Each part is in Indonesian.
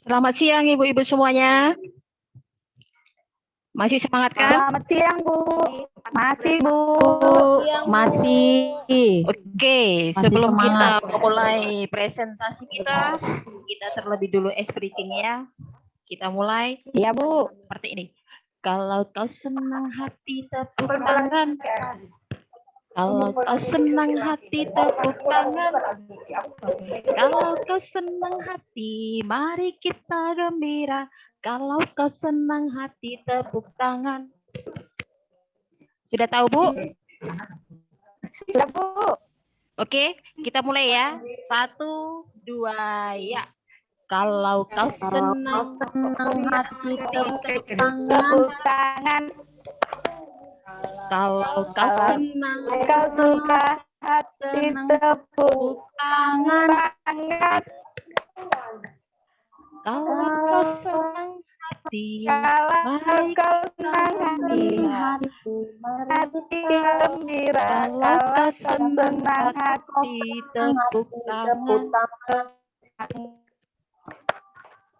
Selamat siang Ibu-ibu semuanya. Masih semangat kan? Selamat siang, Bu. Masih, Bu. Siang, Bu. Masih. Oke, Masih sebelum kita semangat. memulai presentasi kita terlebih dulu ice breaking ya. Kita mulai Iya, Bu. seperti ini. Kalau kau senang hati tepuk tangan. Kalau kau senang hati tepuk tangan. Kalau kau senang hati, mari kita gembira. Kalau kau senang hati tepuk tangan. Sudah tahu, Bu? Sudah, Bu. Oke, kita mulai ya. 1, 2, ya. Kalau kau senang hati tepuk tepuk tangan. Kalau kau senang Kau suka hati tepuk tangan. tangan. Kalau kau senang hati, Kalau mari kau senang hati, hati gembira. Kalau kau senang hati tepuk tangan.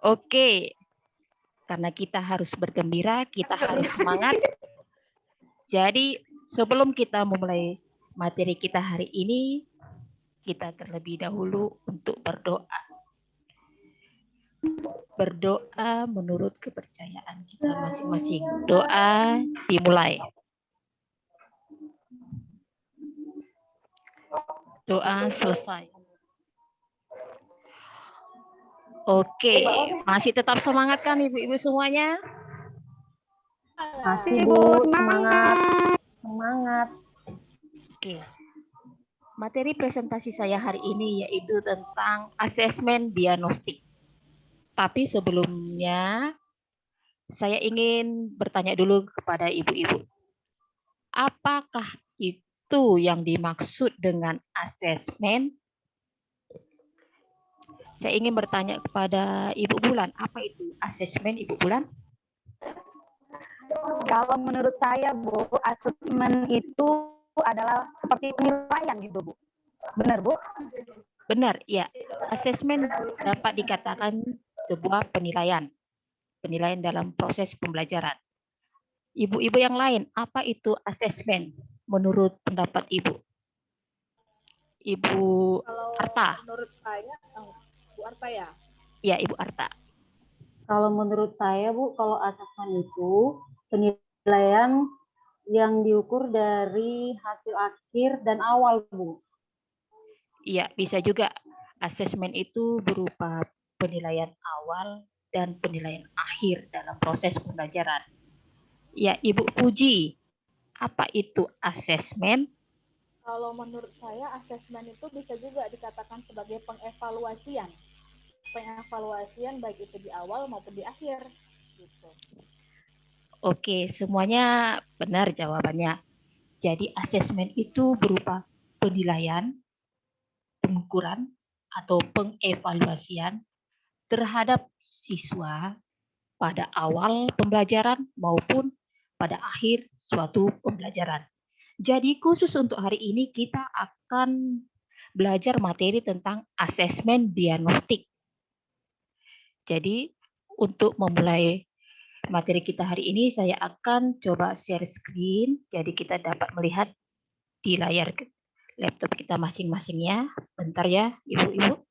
Oke, karena kita harus bergembira, kita harus semangat. Jadi sebelum kita memulai materi kita hari ini, kita terlebih dahulu untuk berdoa. Berdoa menurut kepercayaan kita masing-masing. Doa dimulai. Doa selesai. Oke, masih tetap semangat kan Ibu-ibu semuanya? Masih, Bu. Semangat. Semangat. Oke. Materi presentasi saya hari ini yaitu tentang asesmen diagnostik. Tapi sebelumnya saya ingin bertanya dulu kepada ibu-ibu. Apakah itu yang dimaksud dengan asesmen? Saya ingin bertanya kepada Ibu Bulan, apa itu asesmen Ibu Bulan? Kalau menurut saya, Bu, asesmen itu adalah seperti penilaian gitu, Bu. Benar, Bu? Benar, ya. Asesmen dapat dikatakan sebuah penilaian. Penilaian dalam proses pembelajaran. Ibu-ibu yang lain, apa itu asesmen menurut pendapat Ibu? Ibu Arta. Menurut saya, Bu Arta ya? Ya, Ibu Arta. Kalau menurut saya, Bu, kalau asesmen itu penilaian yang diukur dari hasil akhir dan awal, Bu. Iya, bisa juga. Asesmen itu berupa penilaian awal dan penilaian akhir dalam proses pembelajaran. Ya, Ibu Puji, apa itu asesmen? Kalau menurut saya, asesmen itu bisa juga dikatakan sebagai pengevaluasian. Pengevaluasian baik itu di awal maupun di akhir. Gitu. Oke, semuanya benar jawabannya. Jadi asesmen itu berupa penilaian, pengukuran, atau pengevaluasian terhadap siswa pada awal pembelajaran maupun pada akhir suatu pembelajaran. Jadi khusus untuk hari ini kita akan belajar materi tentang asesmen diagnostik. Jadi untuk memulai materi kita hari ini saya akan coba share screen. Jadi kita dapat melihat di layar laptop kita masing-masing ya. Bentar ya Ibu-ibu.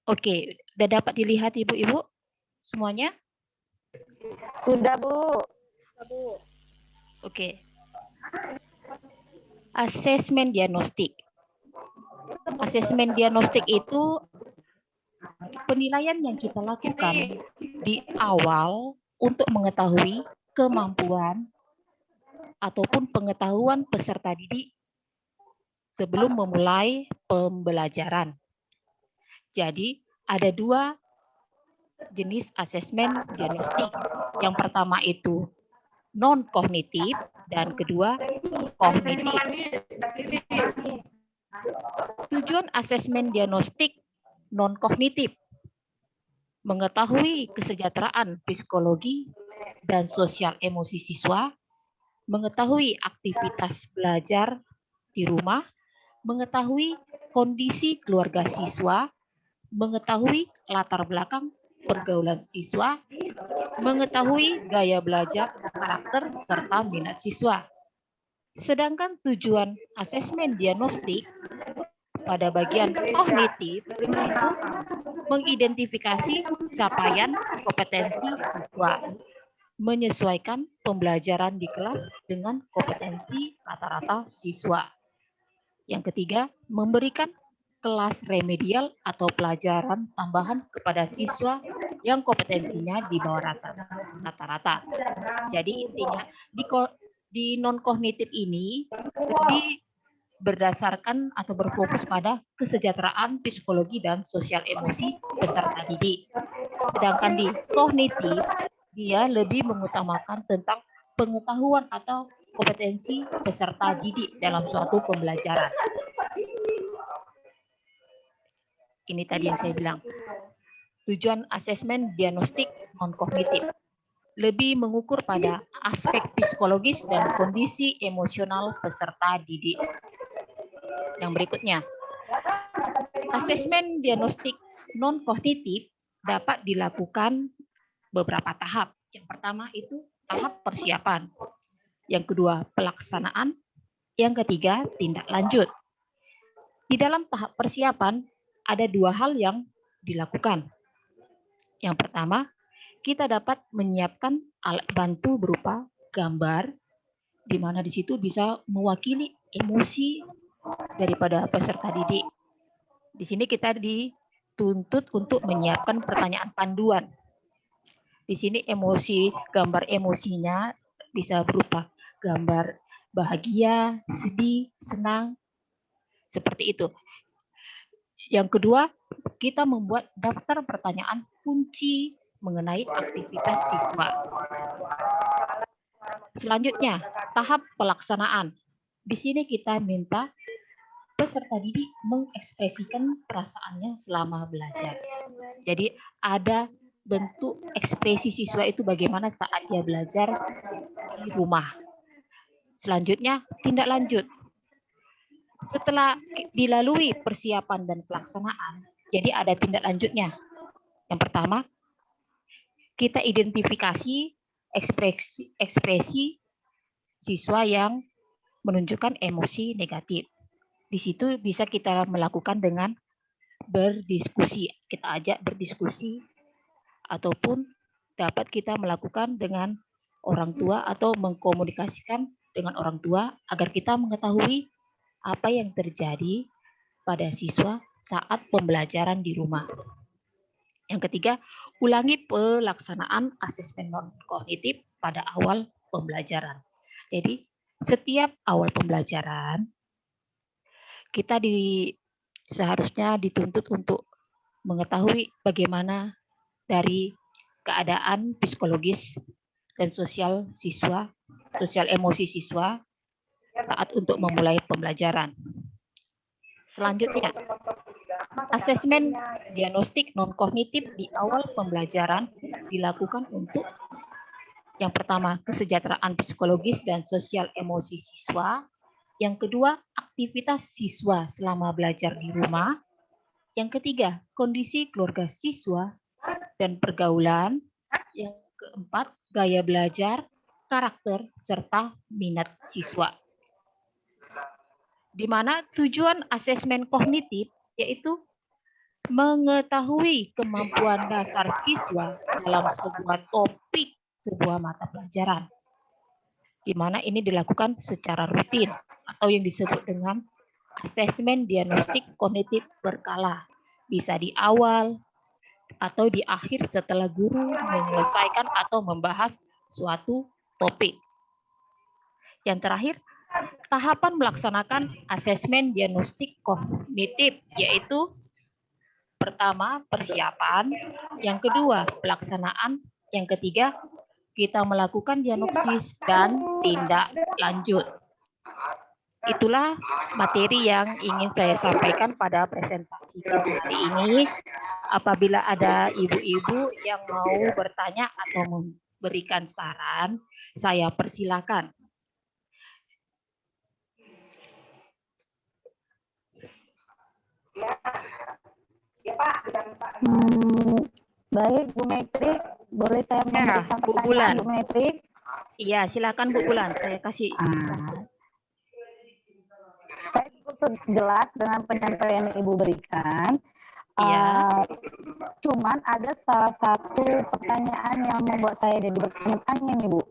Oke, udah dapat dilihat Ibu-ibu semuanya? Sudah, Bu. Bu. Oke. Asesmen diagnostik. Asesmen diagnostik itu penilaian yang kita lakukan di awal untuk mengetahui kemampuan ataupun pengetahuan peserta didik sebelum memulai pembelajaran. Jadi, ada dua jenis asesmen diagnostik. Yang pertama itu non-kognitif dan kedua kognitif. Tujuan asesmen diagnostik non-kognitif mengetahui kesejahteraan psikologi dan sosial emosi siswa, mengetahui aktivitas belajar di rumah, mengetahui kondisi keluarga siswa, mengetahui latar belakang pergaulan siswa, mengetahui gaya belajar, karakter, serta minat siswa. Sedangkan tujuan asesmen diagnostik pada bagian kognitif itu mengidentifikasi capaian kompetensi siswa, menyesuaikan pembelajaran di kelas dengan kompetensi rata-rata siswa. Yang ketiga, memberikan kelas remedial atau pelajaran tambahan kepada siswa yang kompetensinya di bawah rata-rata. Jadi intinya di non-kognitif ini lebih berdasarkan atau berfokus pada kesejahteraan psikologi dan sosial emosi peserta didik. Sedangkan di kognitif, dia lebih mengutamakan tentang pengetahuan atau kompetensi peserta didik dalam suatu pembelajaran. Ini tadi yang saya bilang. Tujuan asesmen diagnostik non-kognitif lebih mengukur pada aspek psikologis dan kondisi emosional peserta didik. Yang berikutnya, asesmen diagnostik non-kognitif dapat dilakukan beberapa tahap. Yang pertama itu tahap persiapan. Yang kedua, pelaksanaan. Yang ketiga, tindak lanjut. Di dalam tahap persiapan, ada dua hal yang dilakukan. Yang pertama, kita dapat menyiapkan alat bantu berupa gambar, di mana di situ bisa mewakili emosi daripada peserta didik. Di sini kita dituntut untuk menyiapkan pertanyaan panduan. Di sini gambar emosinya bisa berupa gambar bahagia, sedih, senang, seperti itu. Yang kedua, kita membuat daftar pertanyaan kunci mengenai aktivitas siswa. Selanjutnya, tahap pelaksanaan. Di sini kita minta peserta didik mengekspresikan perasaannya selama belajar. Jadi ada bentuk ekspresi siswa itu bagaimana saat dia belajar di rumah. Selanjutnya, tindak lanjut. Setelah dilalui persiapan dan pelaksanaan, jadi ada tindak lanjutnya. Yang pertama, kita identifikasi ekspresi siswa yang menunjukkan emosi negatif. Di situ bisa kita melakukan dengan berdiskusi. Kita ajak berdiskusi ataupun dapat kita melakukan dengan orang tua atau mengkomunikasikan dengan orang tua agar kita mengetahui apa yang terjadi pada siswa saat pembelajaran di rumah. Yang ketiga, ulangi pelaksanaan asesmen non-kognitif pada awal pembelajaran. Jadi, setiap awal pembelajaran, kita seharusnya dituntut untuk mengetahui bagaimana dari keadaan psikologis dan sosial emosi siswa saat untuk memulai pembelajaran. Selanjutnya, asesmen diagnostik non-kognitif di awal pembelajaran dilakukan untuk yang pertama, kesejahteraan psikologis dan sosial emosi siswa. Yang kedua, aktivitas siswa selama belajar di rumah. Yang ketiga, kondisi keluarga siswa dan pergaulan. Yang keempat, gaya belajar, karakter, serta minat siswa. Di mana tujuan asesmen kognitif yaitu mengetahui kemampuan dasar siswa dalam sebuah topik, sebuah mata pelajaran. Di mana ini dilakukan secara rutin atau yang disebut dengan asesmen diagnostik kognitif berkala. Bisa di awal atau di akhir setelah guru menyelesaikan atau membahas suatu topik. Yang terakhir, tahapan melaksanakan asesmen diagnostik kognitif, yaitu pertama, persiapan, yang kedua, pelaksanaan, yang ketiga, kita melakukan diagnosis dan tindak lanjut. Itulah materi yang ingin saya sampaikan pada presentasi hari ini. Apabila ada ibu-ibu yang mau bertanya atau berikan saran, saya persilakan. Baik, Bu Metrik, boleh saya memberikan Bu pertanyaan, Bulan. Bu Metrik? Iya, silakan Bu Bulan. Saya kasih. Saya cukup jelas dengan penyampaian yang Ibu berikan. Iya. Cuman ada salah satu pertanyaan yang membuat saya jadi bertanya-tanya nih, Bu.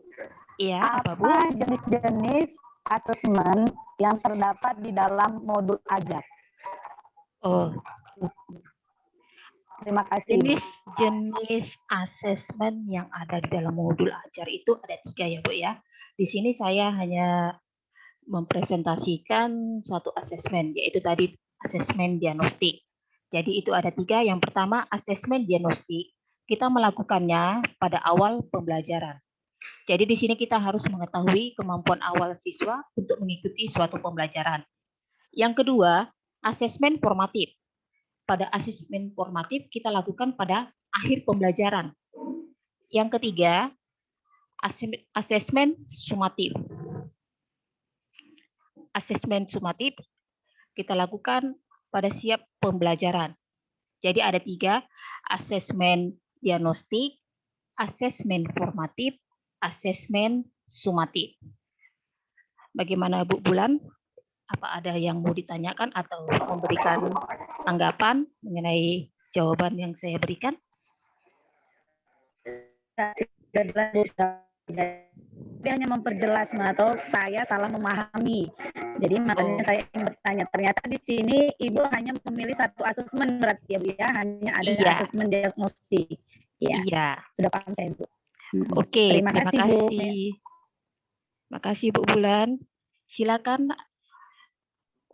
Iya, apa Bu? Apa jenis-jenis asesmen yang terdapat di dalam modul ajar? Oh, Terima kasih, Bu. jenis asesmen yang ada di dalam modul ajar itu ada 3 ya Bu ya. Di sini saya hanya mempresentasikan satu asesmen, yaitu tadi asesmen diagnostik. Jadi itu ada 3. Yang pertama, asesmen diagnostik. Kita melakukannya pada awal pembelajaran. Jadi di sini kita harus mengetahui kemampuan awal siswa untuk mengikuti suatu pembelajaran. Yang kedua, asesmen formatif. Pada asesmen formatif kita lakukan pada akhir pembelajaran. Yang ketiga, asesmen sumatif. Asesmen sumatif kita lakukan pada siap pembelajaran. Jadi ada 3, asesmen diagnostik, asesmen formatif, asesmen sumatif. Bagaimana Bu Bulan? Apa ada yang mau ditanyakan atau memberikan tanggapan mengenai jawaban yang saya berikan? Dia hanya memperjelas atau saya salah memahami. Jadi makanya saya ingin bertanya. Ternyata di sini Ibu hanya memilih satu asesmen berarti ya Bu ya, hanya ada asesmen diagnostik. Ya. Iya. Sudah paham saya Bu. Oke, terima kasih Bu. Terima kasih Bu Bulan. Silakan.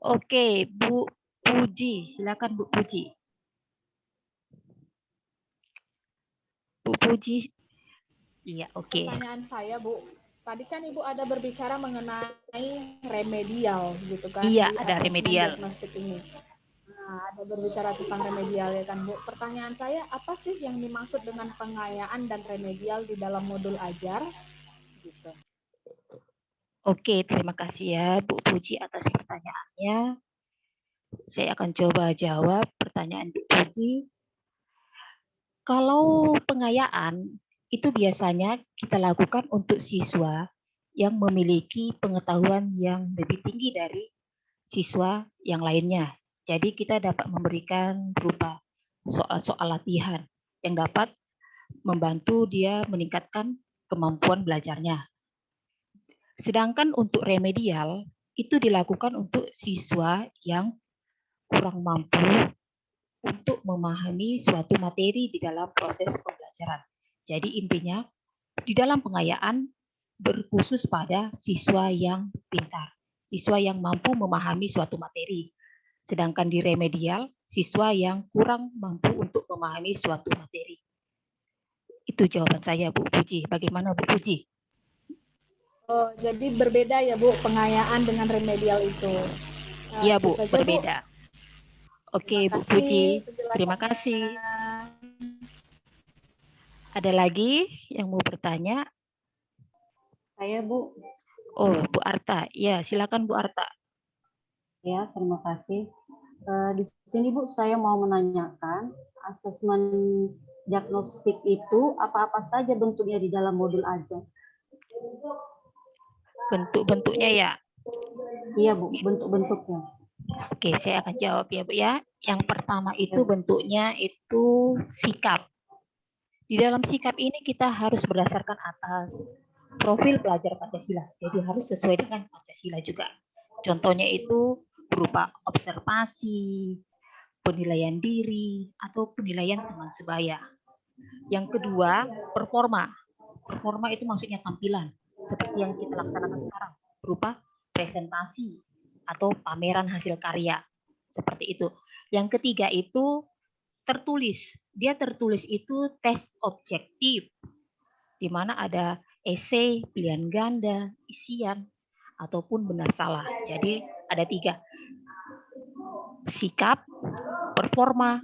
Oke, Bu Puji, silakan Bu Puji. Bu Puji. Iya, oke. Pertanyaan saya, Bu. Tadi kan Ibu ada berbicara mengenai remedial gitu kan. Iya, di ada remedial. Diagnostik ini. Nah, ada berbicara tentang remedial ya kan, Bu. Pertanyaan saya, apa sih yang dimaksud dengan pengayaan dan remedial di dalam modul ajar? Gitu. Oke, terima kasih ya Bu Puji atas pertanyaannya. Saya akan coba jawab pertanyaan Bu Puji. Kalau pengayaan itu biasanya kita lakukan untuk siswa yang memiliki pengetahuan yang lebih tinggi dari siswa yang lainnya. Jadi kita dapat memberikan berupa soal-soal latihan yang dapat membantu dia meningkatkan kemampuan belajarnya. Sedangkan untuk remedial itu dilakukan untuk siswa yang kurang mampu untuk memahami suatu materi di dalam proses pembelajaran. Jadi intinya di dalam pengayaan berkhusus pada siswa yang pintar, siswa yang mampu memahami suatu materi. Sedangkan di remedial, siswa yang kurang mampu untuk memahami suatu materi. Itu jawaban saya, Bu Puji. Bagaimana Bu Puji? Oh, jadi berbeda ya Bu, pengayaan dengan remedial itu. Iya Bu, berbeda. Oke, Bu Puji. Terima kasih. Ada lagi yang mau bertanya? Saya Bu. Oh, Bu Arta. Ya, silakan Bu Arta. Ya, terima kasih. Di sini Bu, saya mau menanyakan asesmen diagnostik itu apa-apa saja bentuknya di dalam modul ajar? Bentuk-bentuknya ya? Iya Bu, bentuk-bentuknya. Oke, saya akan jawab ya Bu ya. Yang pertama itu bentuknya itu sikap. Di dalam sikap ini kita harus berdasarkan atas profil pelajar Pancasila. Jadi harus sesuai dengan Pancasila juga. Contohnya itu berupa observasi, penilaian diri, atau penilaian teman sebaya. Yang kedua, performa. Performa itu maksudnya tampilan. Seperti yang kita laksanakan sekarang. Berupa presentasi atau pameran hasil karya. Seperti itu. Yang ketiga itu tertulis. Dia tertulis itu tes objektif. Di mana ada esai, pilihan ganda, isian, ataupun benar salah. Jadi ada 3. Sikap, performa,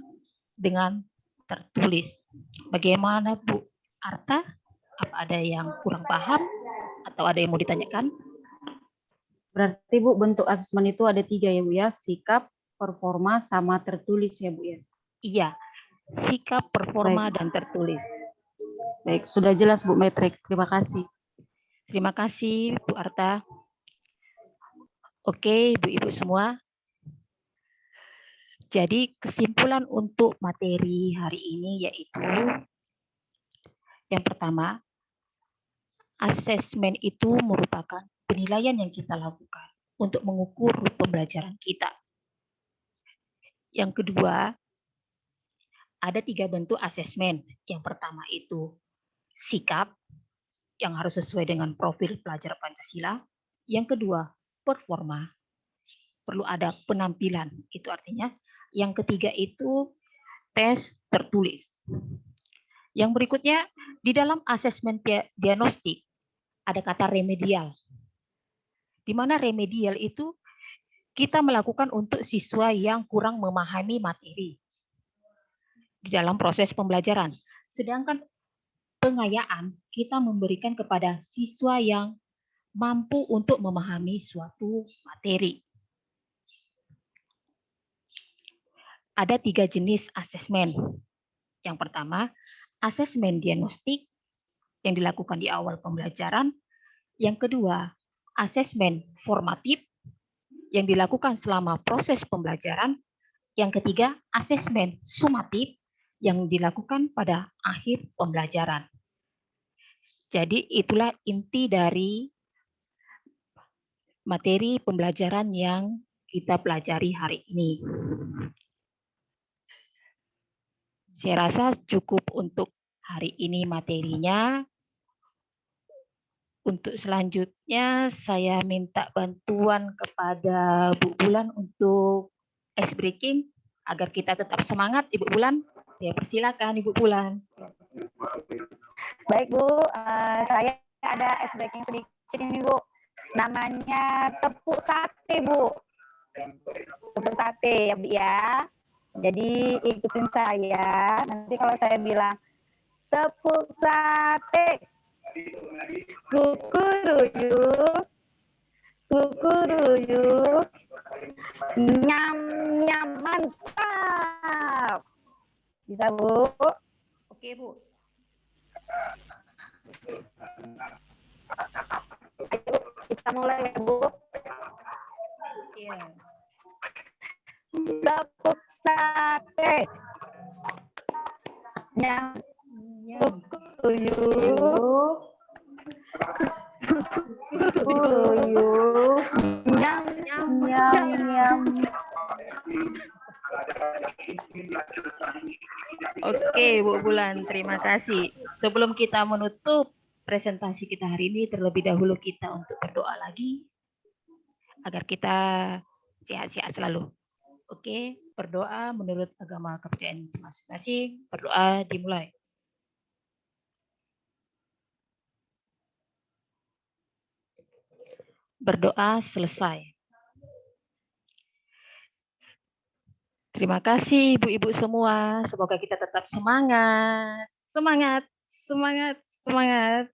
dengan tertulis. Bagaimana Bu Arta? Apa ada yang kurang paham atau ada yang mau ditanyakan? Berarti Bu, bentuk asesmen itu ada 3 ya Bu ya, sikap, performa, sama tertulis ya Bu ya. Iya, sikap, performa, dan tertulis. Baik, sudah jelas Bu Metrik, terima kasih. Terima kasih Bu Arta. Oke, Ibu-Ibu semua. Jadi kesimpulan untuk materi hari ini yaitu yang pertama, asesmen itu merupakan penilaian yang kita lakukan untuk mengukur pembelajaran kita. Yang kedua, ada 3 bentuk asesmen. Yang pertama itu sikap yang harus sesuai dengan profil pelajar Pancasila. Yang kedua, performa. Perlu ada penampilan. Itu artinya yang ketiga itu tes tertulis. Yang berikutnya, di dalam asesmen diagnostik ada kata remedial. Di mana remedial itu kita melakukan untuk siswa yang kurang memahami materi di dalam proses pembelajaran. Sedangkan pengayaan kita memberikan kepada siswa yang mampu untuk memahami suatu materi. Ada 3 jenis asesmen. Yang pertama, asesmen diagnostik yang dilakukan di awal pembelajaran. Yang kedua, asesmen formatif yang dilakukan selama proses pembelajaran. Yang ketiga, asesmen sumatif yang dilakukan pada akhir pembelajaran. Jadi itulah inti dari materi pembelajaran yang kita pelajari hari ini. Saya rasa cukup untuk hari ini materinya. Untuk selanjutnya saya minta bantuan kepada Bu Bulan untuk ice breaking agar kita tetap semangat, Ibu Bulan. Saya persilakan Ibu Bulan. Baik Bu, saya ada ice breaking sedikit ini Bu. Namanya tepuk sate Bu. Tepuk sate ya Bu ya. Jadi ikutin saya. Nanti kalau saya bilang tepuk sate, kukuruyuk, kukuruyuk, nyam nyam mantap. Bisa Bu? Oke Bu. Ayo kita mulai ya Bu. Iya. Tepuk sate, nyam kukuruyuk, Kukuruyuk, nyam nyam nyam. Oke Bu Bulan, terima kasih. Sebelum kita menutup presentasi kita hari ini, terlebih dahulu kita untuk berdoa lagi agar kita sehat-sehat selalu. Oke, berdoa menurut agama kepercayaan masing-masing. Berdoa dimulai. Berdoa selesai. Terima kasih Ibu-Ibu semua. Semoga kita tetap semangat. Semangat, semangat, semangat.